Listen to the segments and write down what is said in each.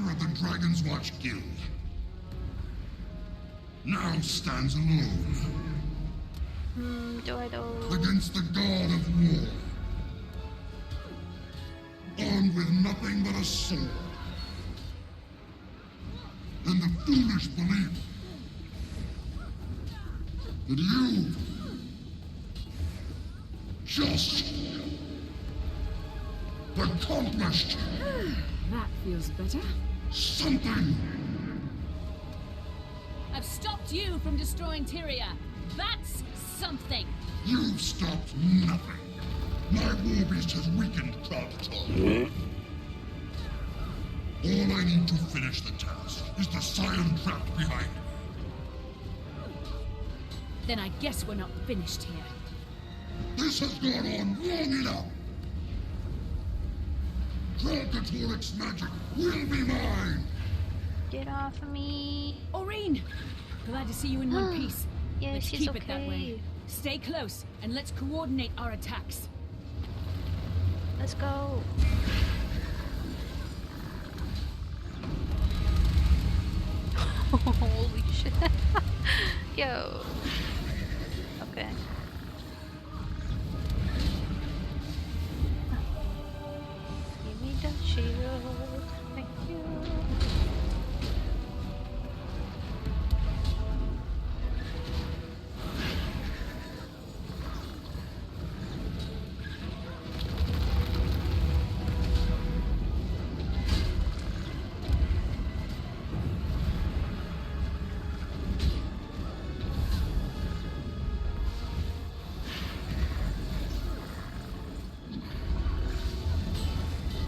leader of the Dragon's Watch Guild. Now stands alone. Do I know? Against the god of war. Armed with nothing but a sword. And the foolish belief that you just accomplished That feels better. something. I've stopped you from destroying Tyria. That's something. You've stopped nothing. My war beast has weakened Kragton. All I need to finish the task is the Scion trapped behind me. Then I guess we're not finished here. This has gone on long enough. Kragatoric's magic will be mine. Get off of me. Aureen! Glad to see you in one piece. Yeah, Let's she's keep okay. it that way. Stay close, and let's coordinate our attacks. Let's go. Holy shit. Yo. Okay. Give me the shield. Thank you.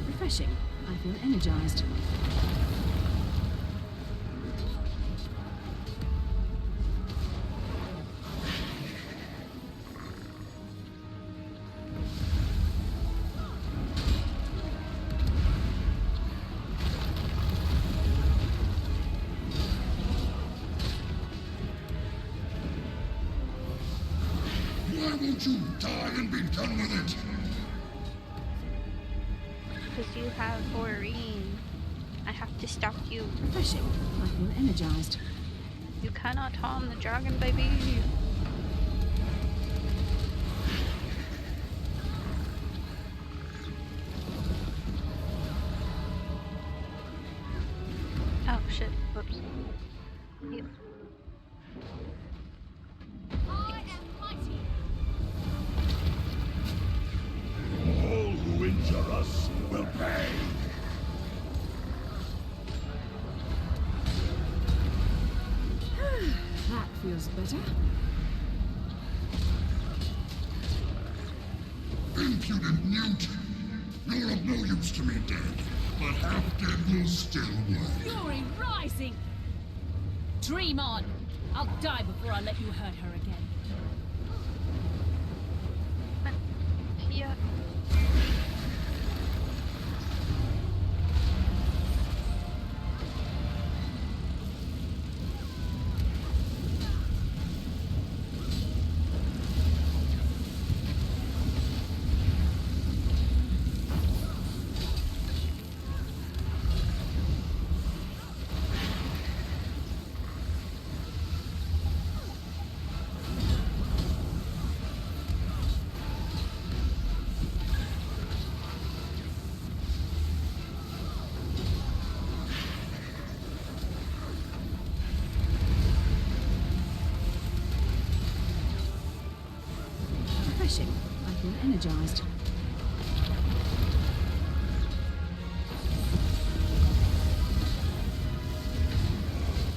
Refreshing. I feel energized. Why won't you die and be done with it? Because you have Aureen. I have to stop you. Refreshing. I feel energized. You cannot harm the dragon, baby. Oh shit. Whoops. Yep. I am mighty. All who injure us will pay. That feels better. Impudent newt! You're of no use to me dead, but half dead will still work. Fury rising! Dream on! I'll die before I let you hurt her again. Yeah. Refreshing. I feel energized.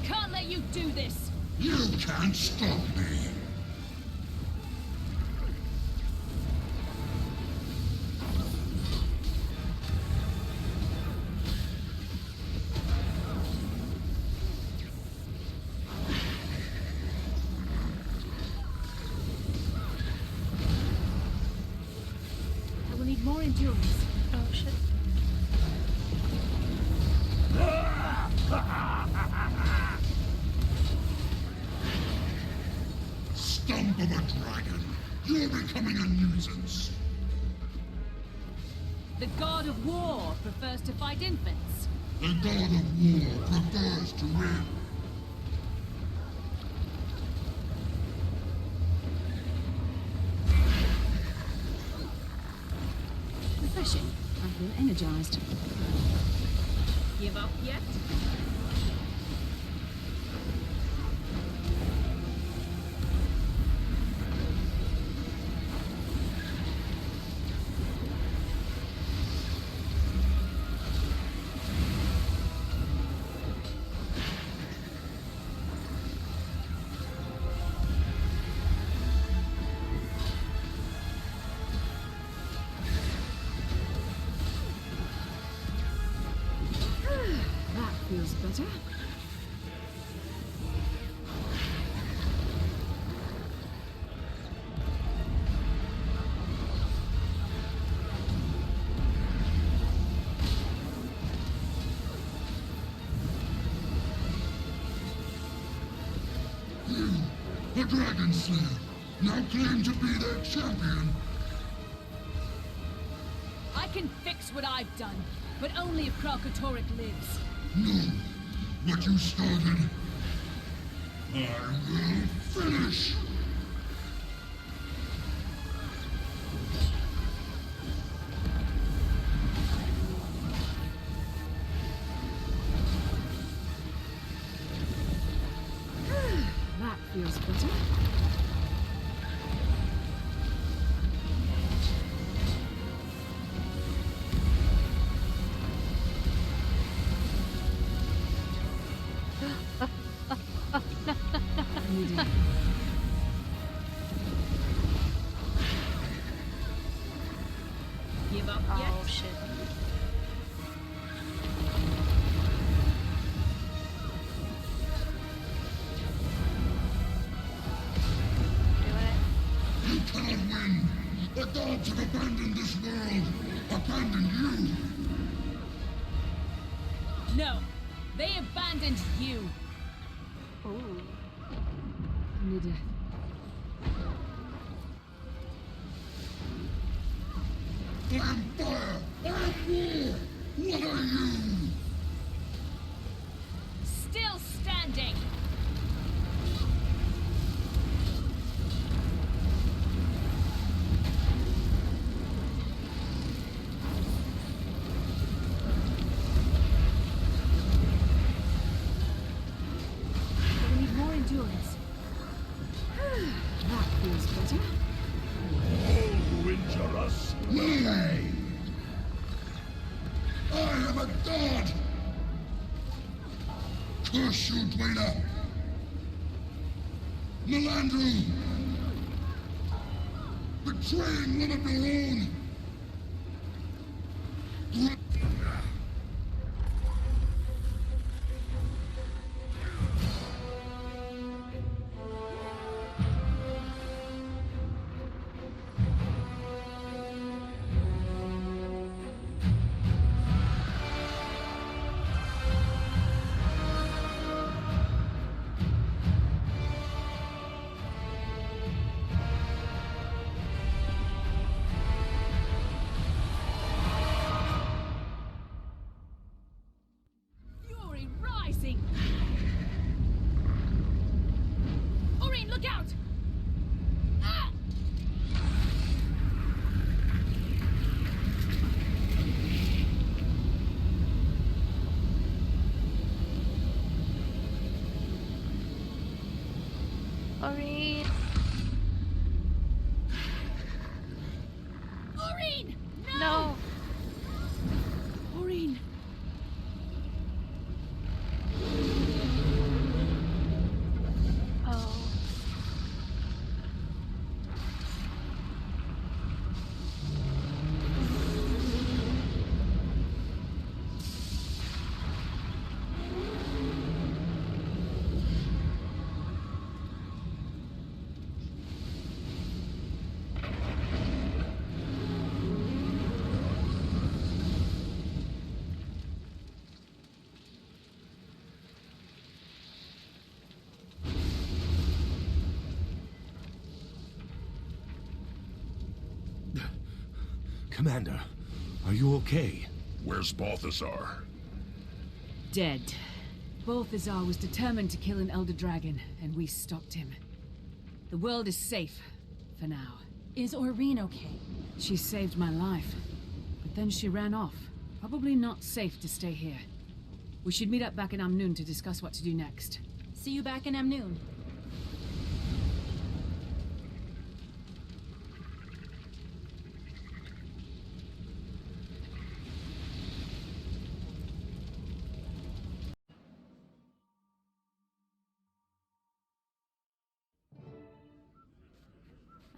Can't let you do this! You can't stop me. I will need more endurance. Oh shit. Stump of a dragon! You're becoming a nuisance. The god of war prefers to fight infants. A god of war prefers to win. Refreshing. I feel energized. Give up yet? That feels better. You, the Dragon Slayer, now claim to be their champion. I can fix what I've done, but only if Kralkatorrik lives. No, what you started, I will finish. That feels better. Needed. Give up yet? Oh shit. Do it. You cannot win. The gods have abandoned this world, abandoned you. No, they abandoned you. Ooh. Needed. I am fire. I am war. What are you? Still standing. We need more endurance. That feels better. All who injure us will pay. I am a god. Curse you, Dwayna. Melandru. Betraying one of your own. Fury rising. Orin, look out! Ah! Orin. Orin! No! No. Orin! Oh. Commander, are you okay? Where's Balthazar? Dead. Balthazar was determined to kill an Elder Dragon, and we stopped him. The world is safe, for now. Is Aurene okay? She saved my life, but then she ran off. Probably not safe to stay here. We should meet up back in Amnoon to discuss what to do next. See you back in Amnoon.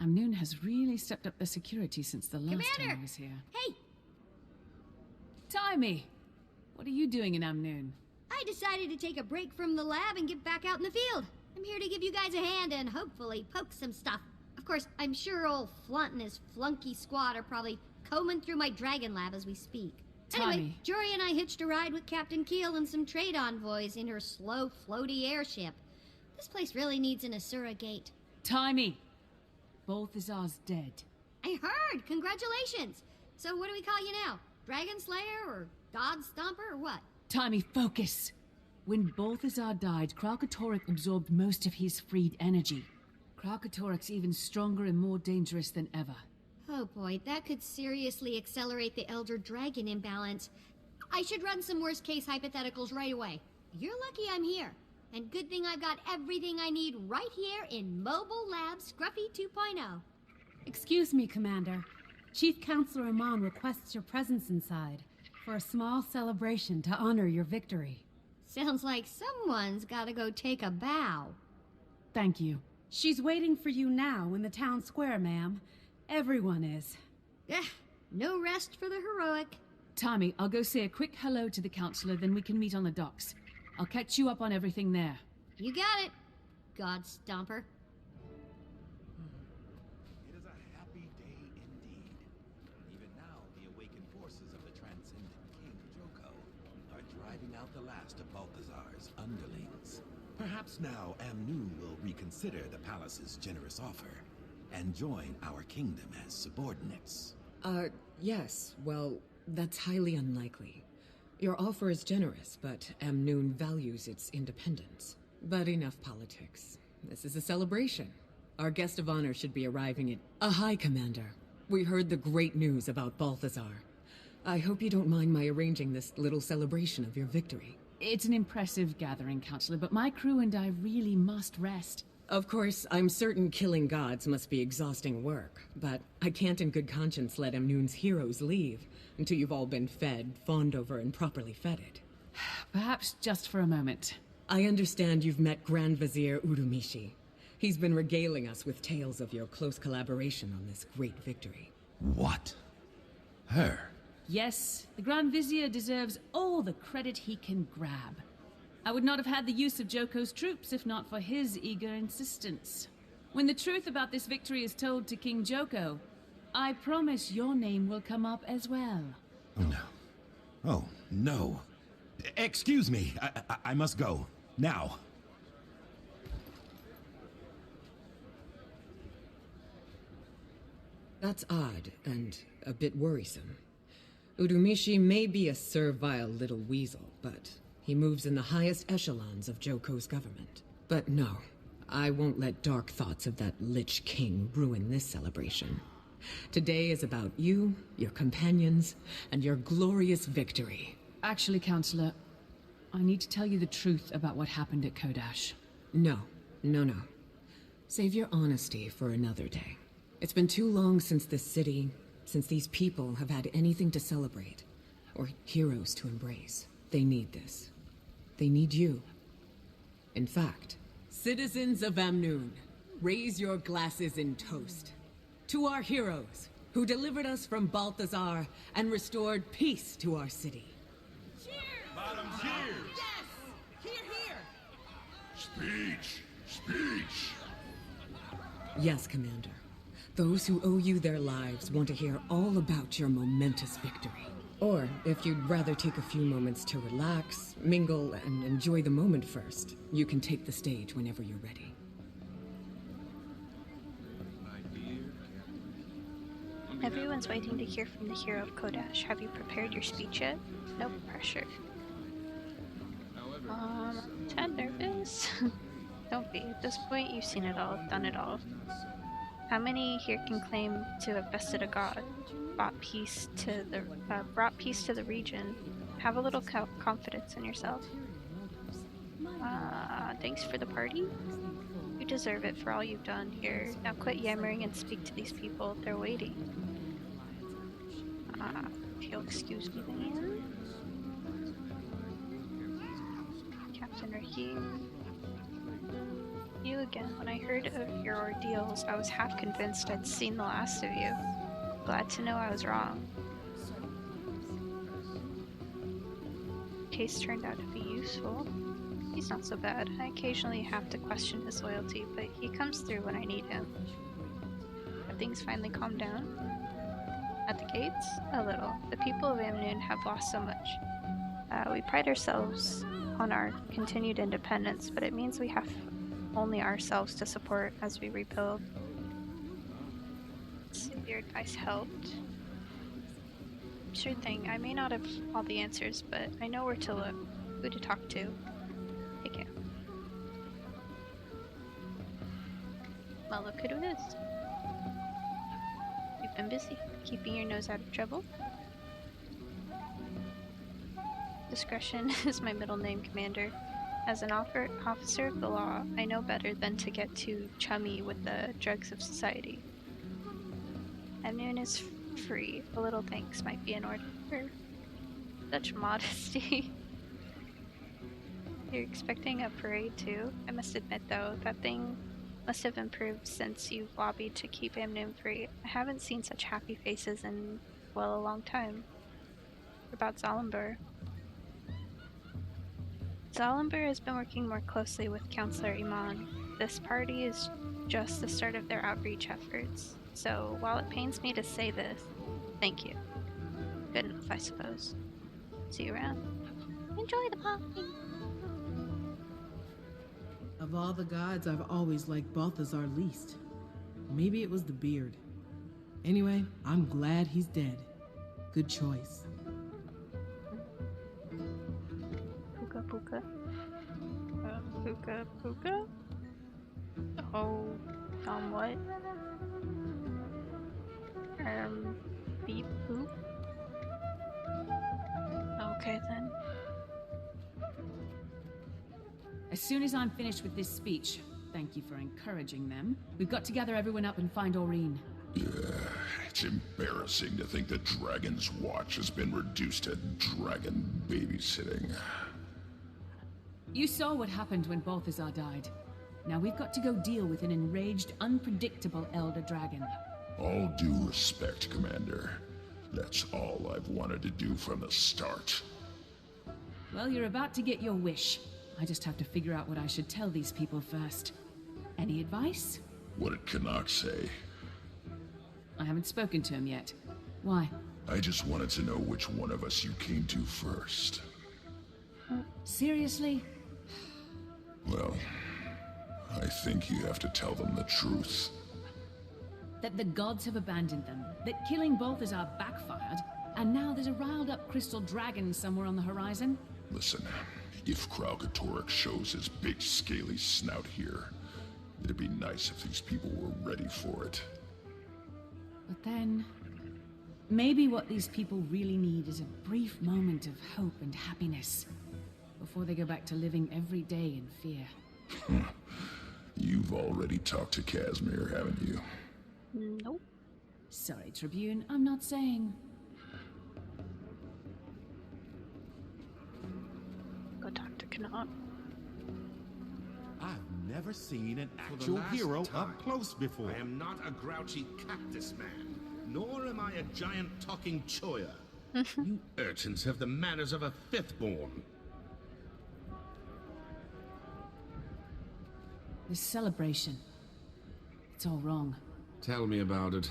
Amnoon has really stepped up the security since the last time Commander! I was here. Hey, Timey! What are you doing in Amnoon? I decided to take a break from the lab and get back out in the field. I'm here to give you guys a hand and hopefully poke some stuff. Of course, I'm sure old Flunt and his flunky squad are probably combing through my dragon lab as we speak. Anyway, Tommy. Jory and I hitched a ride with Captain Keel and some trade envoys in her slow, floaty airship. This place really needs an Asura gate. Timey! Balthazar's dead. I heard! Congratulations! So what do we call you now? Dragon Slayer or God Stomper or what? Timey, focus! When Balthazar died, Kralkatorrik absorbed most of his freed energy. Kralkatorrik's even stronger and more dangerous than ever. Oh boy, that could seriously accelerate the Elder Dragon imbalance. I should run some worst case hypotheticals right away. You're lucky I'm here. And good thing I've got everything I need right here in Mobile Lab Scruffy 2.0. Excuse me, Commander. Chief Counselor Amon requests your presence inside for a small celebration to honor your victory. Sounds like someone's gotta go take a bow. Thank you. She's waiting for you now in the town square, ma'am. Everyone is. No rest for the heroic. Timey, I'll go say a quick hello to the counselor, then we can meet on the docks. I'll catch you up on everything there. You got it, God Stomper. It is a happy day indeed. Even now, the awakened forces of the transcendent King Joko are driving out the last of Balthazar's underlings. Perhaps now Amnoon will reconsider the palace's generous offer and join our kingdom as subordinates. Yes. Well, that's highly unlikely. Your offer is generous, but Amnoon values its independence. But enough politics. This is a celebration. Our guest of honor should be arriving at... Hi, Commander. We heard the great news about Balthazar. I hope you don't mind my arranging this little celebration of your victory. It's an impressive gathering, Counselor, but my crew and I really must rest. Of course, I'm certain killing gods must be exhausting work, but I can't in good conscience let Amnoon's heroes leave until you've all been fed, fawned over, and properly feted. Perhaps just for a moment. I understand you've met Grand Vizier Urumishi. He's been regaling us with tales of your close collaboration on this great victory. What? Her? Yes, the Grand Vizier deserves all the credit he can grab. I would not have had the use of Joko's troops if not for his eager insistence. When the truth about this victory is told to King Joko, I promise your name will come up as well. Oh no. Oh no. Excuse me. I must go. Now. That's odd and a bit worrisome. Urumishi may be a servile little weasel, but he moves in the highest echelons of Joko's government. But no, I won't let dark thoughts of that Lich King ruin this celebration. Today is about you, your companions, and your glorious victory. Actually, Counselor, I need to tell you the truth about what happened at Kodash. No. Save your honesty for another day. It's been too long since this city, since these people have had anything to celebrate, or heroes to embrace. They need this. They need you. In fact, citizens of Amnoon, raise your glasses in toast to our heroes who delivered us from Balthazar and restored peace to our city. Speech! Yes, Commander. Those who owe you their lives want to hear all about your momentous victory. Or, if you'd rather take a few moments to relax, mingle, and enjoy the moment first, you can take the stage whenever you're ready. Everyone's waiting to hear from the hero of Kodash. Have you prepared your speech yet? No pressure. I'm tad nervous. Don't be. At this point, you've seen it all, done it all. How many here can claim to have bested a god, brought peace to the region? Have a little confidence in yourself. Thanks for the party. You deserve it for all you've done here. Now quit yammering and speak to these people. They're waiting. If you'll excuse me then. Captain Rahim. You again. When I heard of your ordeals, I was half convinced I'd seen the last of you. Glad to know I was wrong. Case turned out to be useful. He's not so bad. I occasionally have to question his loyalty, but he comes through when I need him. Have things finally calmed down? At the gates? A little. The people of Amnoon have lost so much. We pride ourselves on our continued independence, but it means we have only ourselves to support as we rebuild. So your advice helped. Sure thing. I may not have all the answers, but I know where to look, who to talk to. Take care. Well, look who it is. You've been busy, keeping your nose out of trouble. Discretion is my middle name, Commander. As an officer of the law, I know better than to get too chummy with the drugs of society. Amnoon is free. A little thanks might be in order. Such modesty. You're expecting a parade too? I must admit though, that thing must have improved since you've lobbied to keep Amnoon free. I haven't seen such happy faces in, well, a long time. What about Zalambur? Zalambur has been working more closely with Counselor Iman. This party is just the start of their outreach efforts. So, while it pains me to say this, thank you. Good enough, I suppose. See you around. Enjoy the party! Of all the gods, I've always liked Balthazar least. Maybe it was the beard. Anyway, I'm glad he's dead. Good choice. Puka puka. Puka puka? Oh, what? Beep boop? Okay then. As soon as I'm finished with this speech, thank you for encouraging them, we've got to gather everyone up and find Aureen. Yeah, it's embarrassing to think that Dragon's Watch has been reduced to dragon babysitting. You saw what happened when Balthazar died. Now we've got to go deal with an enraged, unpredictable Elder Dragon. All due respect, Commander. That's all I've wanted to do from the start. Well, you're about to get your wish. I just have to figure out what I should tell these people first. Any advice? What did Canuck say? I haven't spoken to him yet. Why? I just wanted to know which one of us you came to first. Seriously? Well, I think you have to tell them the truth. That the gods have abandoned them, that killing Balthazar backfired, and now there's a riled-up crystal dragon somewhere on the horizon? Listen, if Kralkatorix shows his big scaly snout here, it'd be nice if these people were ready for it. But then, maybe what these people really need is a brief moment of hope and happiness, before they go back to living every day in fear. You've already talked to Casimir, haven't you? Nope. Sorry, Tribune, I'm not saying. Go talk to Canuck. I've never seen an For the actual last hero time, up close before. I am not a grouchy cactus man, nor am I a giant talking choya. You urchins have the manners of a fifth-born. This celebration. It's all wrong. Tell me about it.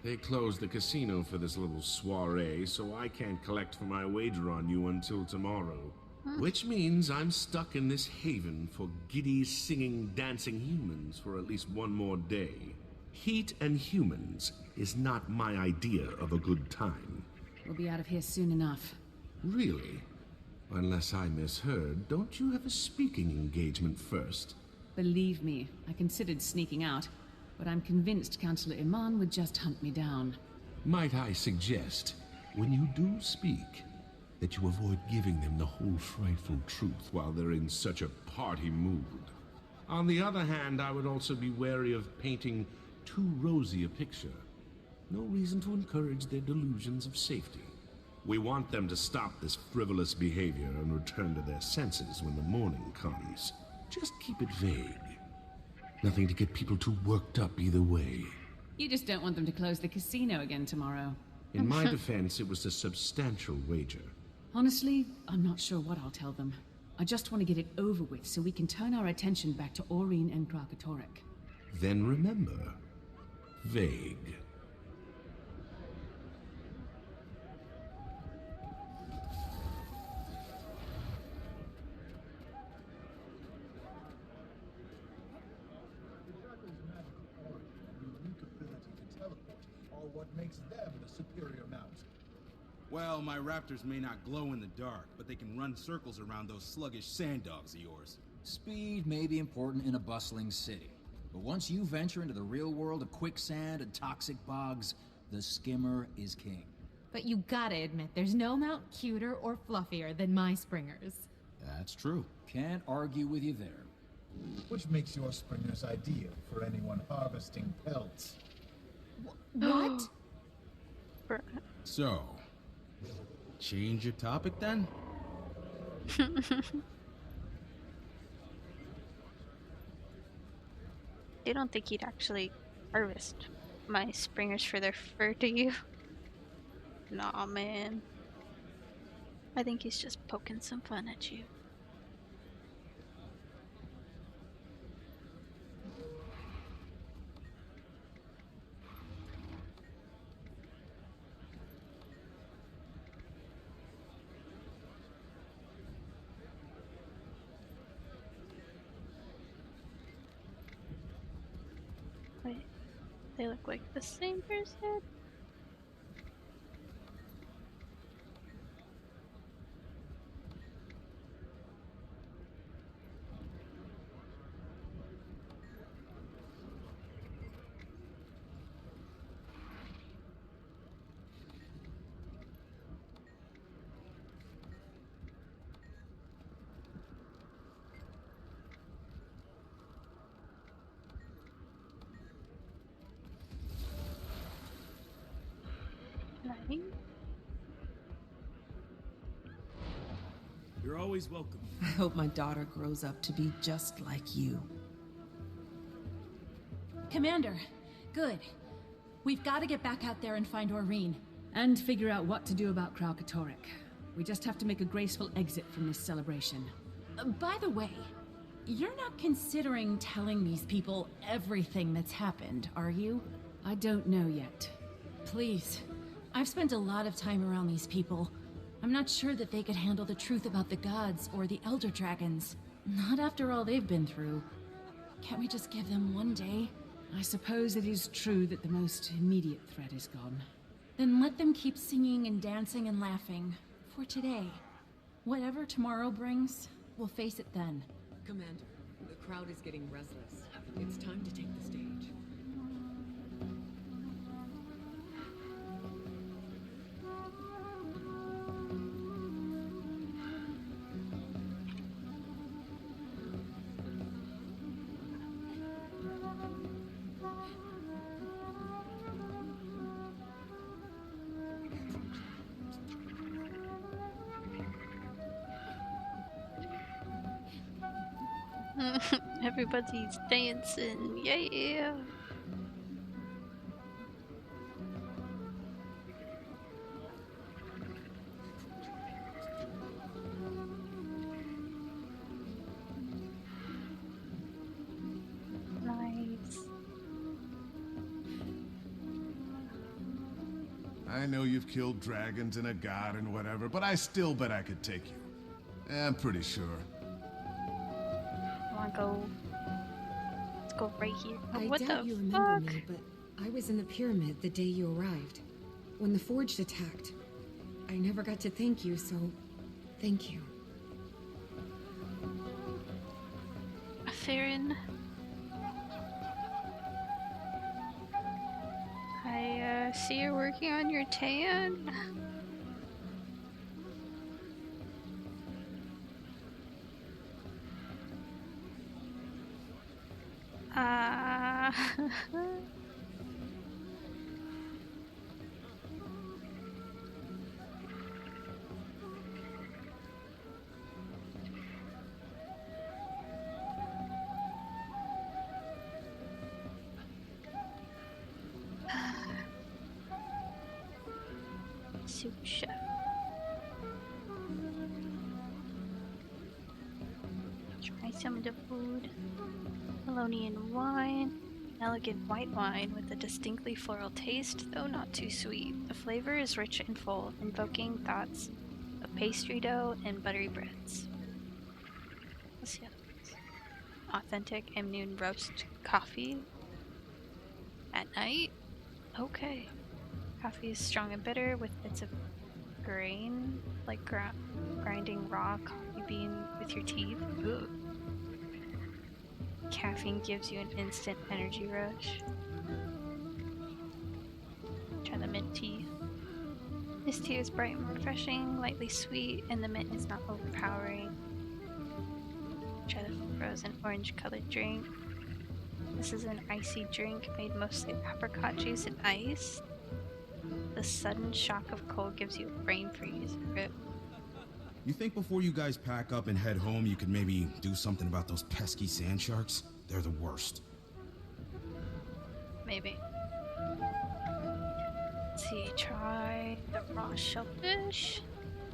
They closed the casino for this little soiree, so I can't collect for my wager on you until tomorrow. Which means I'm stuck in this haven for giddy, singing, dancing humans for at least one more day. Heat and humans is not my idea of a good time. We'll be out of here soon enough. Really? Unless I misheard, don't you have a speaking engagement first? Believe me, I considered sneaking out, but I'm convinced Councillor Iman would just hunt me down. Might I suggest, when you do speak, that you avoid giving them the whole frightful truth while they're in such a party mood? On the other hand, I would also be wary of painting too rosy a picture. No reason to encourage their delusions of safety. We want them to stop this frivolous behavior and return to their senses when the morning comes. Just keep it vague. Nothing to get people too worked up either way. You just don't want them to close the casino again tomorrow. In my defense, it was a substantial wager. Honestly, I'm not sure what I'll tell them. I just want to get it over with so we can turn our attention back to Aureen and Krakatorek. Then remember, vague. What makes them the superior mount? Well, my raptors may not glow in the dark, but they can run circles around those sluggish sand dogs of yours. Speed may be important in a bustling city, but once you venture into the real world of quicksand and toxic bogs, the skimmer is king. But you gotta admit, there's no mount cuter or fluffier than my springers. That's true. Can't argue with you there. Which makes your springers ideal for anyone harvesting pelts. What? So, change your topic then? You don't think he'd actually harvest my springers for their fur, do you? Nah, man. I think he's just poking some fun at you. Wait, they look like the same person? You're always welcome. I hope my daughter grows up to be just like you. Commander, good. We've got to get back out there and find Aureen. And figure out what to do about Krakatorek. We just have to make a graceful exit from this celebration. By the way, you're not considering telling these people everything that's happened, are you? I don't know yet. Please. I've spent a lot of time around these people. I'm not sure that they could handle the truth about the gods or the Elder Dragons. Not after all they've been through. Can't we just give them one day? I suppose it is true that the most immediate threat is gone. Then let them keep singing and dancing and laughing. For today. Whatever tomorrow brings, we'll face it then. Commander, the crowd is getting restless. It's time to take the stage. Everybody's dancing, yeah! Nice. I know you've killed dragons and a god and whatever, but I still bet I could take you. I'm pretty sure. I wanna go. Let's go right here. Oh, I what doubt the you remember fuck? me, but I was in the pyramid the day you arrived. When the Forged attacked. I never got to thank you, so thank you. Farron. I see you're working on your tan. Sous chef. Try some of the food. Melonian wine. Elegant white wine with a distinctly floral taste, though not too sweet. The flavor is rich and full, invoking thoughts of pastry dough and buttery breads. What's the other ones? Authentic Amnoon roast coffee at night. Okay. Coffee is strong and bitter with bits of grain, like grinding raw coffee bean with your teeth. Ugh. Caffeine gives you an instant energy rush. Try the mint tea. This tea is bright and refreshing, lightly sweet, and the mint is not overpowering. Try the frozen orange colored drink. This is an icy drink made mostly of apricot juice and ice. The sudden shock of cold gives you a brain freeze. Rip. You think before you guys pack up and head home, you could maybe do something about those pesky sand sharks? They're the worst. Maybe. Let's see, try the raw shellfish.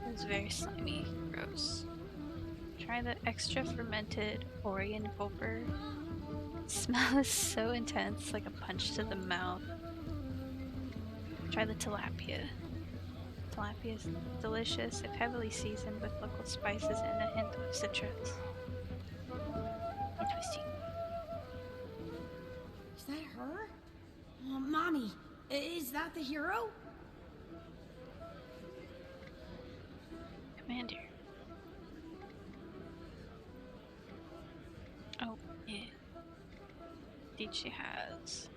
It's very slimy, gross. Try the extra fermented Orion gulper. The smell is so intense, like a punch to the mouth. Try the tilapia. Tilapia is delicious if heavily seasoned with local spices and a hint of citrus. Interesting. Is that her? Oh, Mommy, is that the hero? Commander. Oh, yeah. Indeed she has.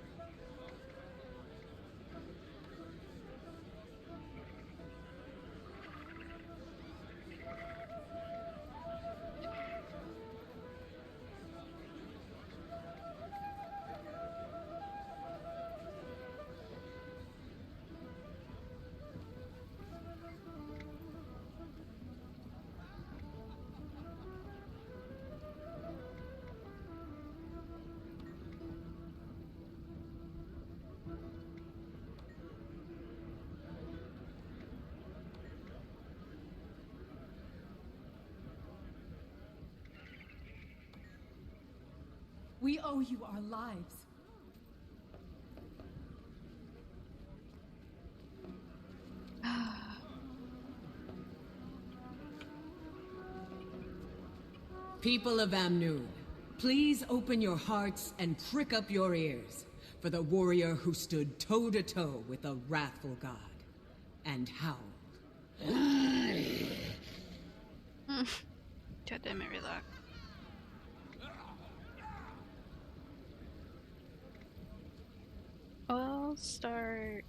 We owe you our lives. People of Amnoon, please open your hearts and prick up your ears for the warrior who stood toe-to-toe with a wrathful god and howled. God damn it, relax. I'll start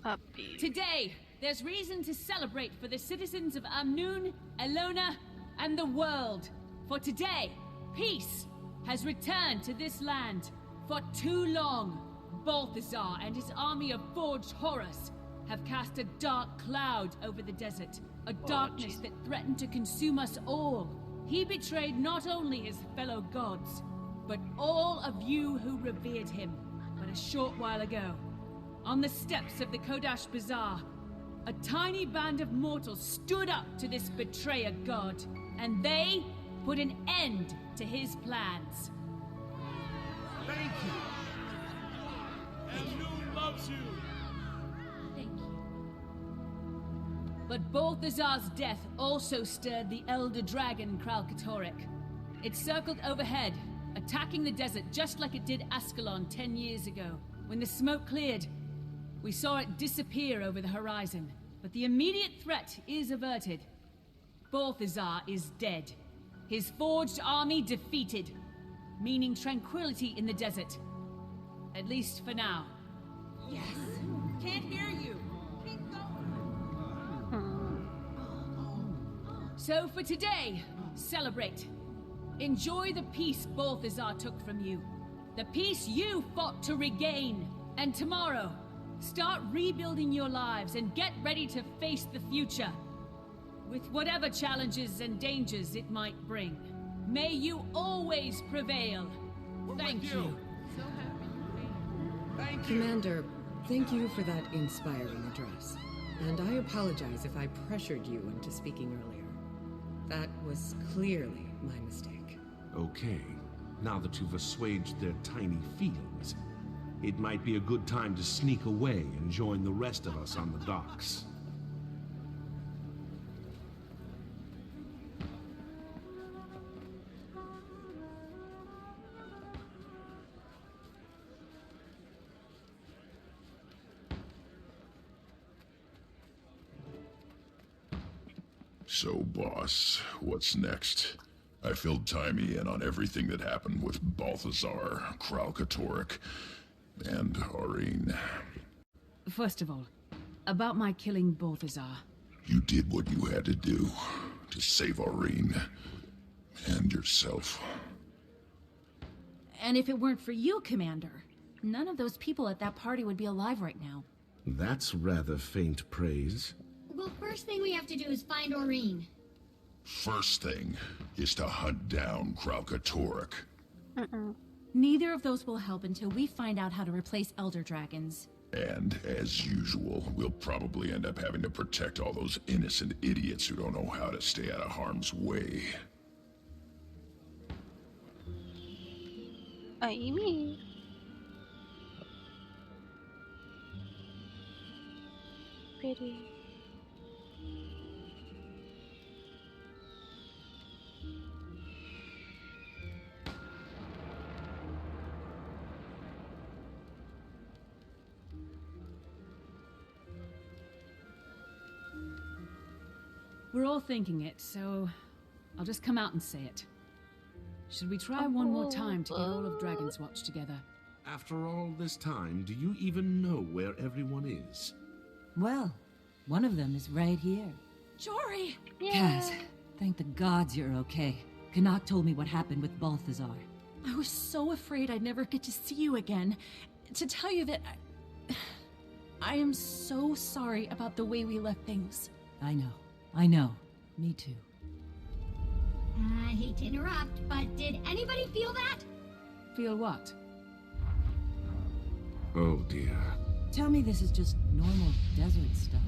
upbeat. Today, there's reason to celebrate for the citizens of Amnoon, Elona, and the world. For today, peace has returned to this land. For too long, Balthazar and his army of forged horrors have cast a dark cloud over the desert, a darkness that threatened to consume us all. He betrayed not only his fellow gods, but all of you who revered him. But a short while ago, on the steps of the Kodash Bazaar, a tiny band of mortals stood up to this betrayer god, and they put an end to his plans. Thank you. Amnoon loves you. Thank you. But Balthazar's death also stirred the Elder Dragon Kralkatorrik. It circled overhead, attacking the desert just like it did Ascalon 10 years ago. When the smoke cleared, we saw it disappear over the horizon. But the immediate threat is averted. Balthazar is dead. His forged army defeated, meaning tranquility in the desert. At least for now. Yes. Can't hear you. Keep going. So for today, celebrate. Enjoy the peace Balthazar took from you. The peace you fought to regain. And tomorrow, start rebuilding your lives and get ready to face the future. With whatever challenges and dangers it might bring. May you always prevail. Thank you. So happy you came. Thank you. Commander, thank you for that inspiring address. And I apologize if I pressured you into speaking earlier. That was clearly my mistake. Okay, now that you've assuaged their tiny feelings, it might be a good time to sneak away and join the rest of us on the docks. So, boss, what's next? I filled Timey in on everything that happened with Balthazar, Kralkatorrik, and Aurene. First of all, about my killing Balthazar. You did what you had to do to save Aurene and yourself. And if it weren't for you, Commander, none of those people at that party would be alive right now. That's rather faint praise. Well, first thing we have to do is find Aurene. First thing is to hunt down Kralkatorrik. Neither of those will help until we find out how to replace Elder Dragons. And, as usual, we'll probably end up having to protect all those innocent idiots who don't know how to stay out of harm's way. You mean? Pretty. We're all thinking it, so I'll just come out and say it. Should we try one more time to get all of Dragon's Watch together? After all this time, do you even know where everyone is? Well, one of them is right here. Jory! Kaz, thank the gods you're okay. Canuck told me what happened with Balthazar. I was so afraid I'd never get to see you again. To tell you that I am so sorry about the way we left things. I know. Me too. I hate to interrupt, but did anybody feel that? Feel what? Oh dear. Tell me this is just normal desert stuff.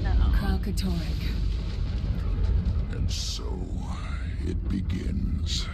No. Kralkatorrik. And so, it begins.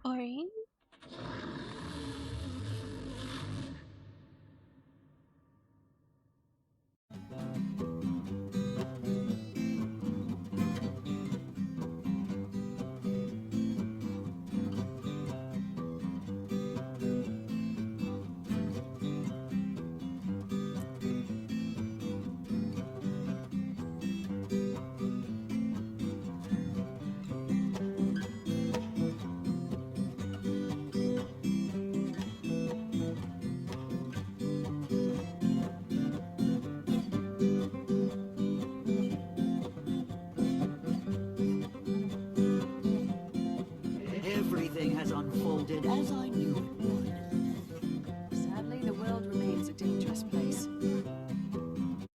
Aurene? unfolded as I knew it would.